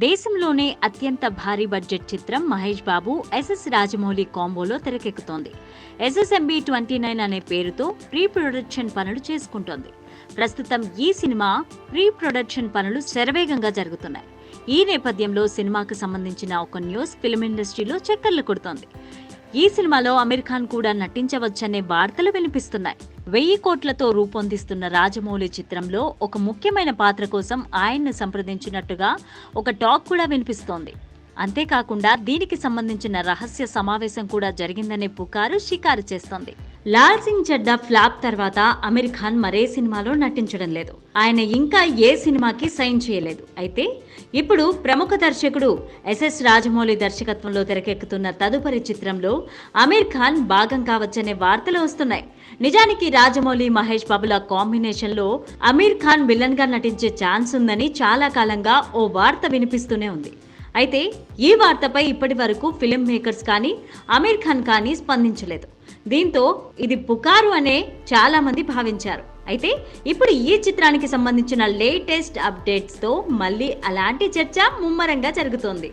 దేశంలోనే అత్యంత భారీ బడ్జెట్ చిత్రం మహేష్ బాబు ఎస్ఎస్ రాజమౌళి కాంబోలో తెరకెక్కుతోంది. ఎస్ఎస్ఎంబి 29 అనే పేరుతో ప్రీ ప్రొడక్షన్ పనులు చేసుకుంటోంది. ప్రస్తుతం ఈ సినిమా ప్రీ ప్రొడక్షన్ పనులు శరవేగంగా జరుగుతున్నాయి. ఈ నేపథ్యంలో సినిమాకు సంబంధించిన ఒక న్యూస్ ఫిల్మ్ ఇండస్ట్రీలో చక్కర్లు కొడుతోంది. ఈ సినిమాలో అమీర్ ఖాన్ కూడా నటించవచ్చనే వార్తలు వినిపిస్తున్నాయి. 1000 కోట్లతో రూపొందిస్తున్న రాజమౌళి చిత్రంలో ఒక ముఖ్యమైన పాత్ర కోసం ఆయన్ను సంప్రదించినట్టుగా ఒక టాక్ కూడా వినిపిస్తోంది. అంతేకాకుండా దీనికి సంబంధించిన రహస్య సమావేశం కూడా జరిగిందనే పుకారు షికారు చేస్తోంది. లాల్ సింగ్ చడ్డా ఫ్లాప్ తర్వాత అమీర్ ఖాన్ మరే సినిమాలో నటించడం లేదు. ఆయన ఇంకా ఏ సినిమాకి సైన్ చేయలేదు. అయితే ఇప్పుడు ప్రముఖ దర్శకుడు ఎస్ఎస్ రాజమౌళి దర్శకత్వంలో తెరకెక్కుతున్న తదుపరి చిత్రంలో అమీర్ ఖాన్ భాగం కావచ్చనే వార్తలు వస్తున్నాయి. నిజానికి రాజమౌళి మహేష్ బాబుల కాంబినేషన్లో అమీర్ ఖాన్ విలన్ గా నటించే ఛాన్స్ ఉందని చాలా కాలంగా ఓ వార్త వినిపిస్తూనే ఉంది. అయితే ఈ వార్తపై ఇప్పటి వరకు ఫిల్మ్ మేకర్స్ కానీ అమీర్ ఖాన్ కానీ స్పందించలేదు. దీంతో ఇది పుకారు అనే చాలా మంది భావించారు. అయితే ఇప్పుడు ఈ చిత్రానికి సంబంధించిన లేటెస్ట్ అప్డేట్స్తో మళ్ళీ అలాంటి చర్చ ముమ్మరంగా జరుగుతోంది.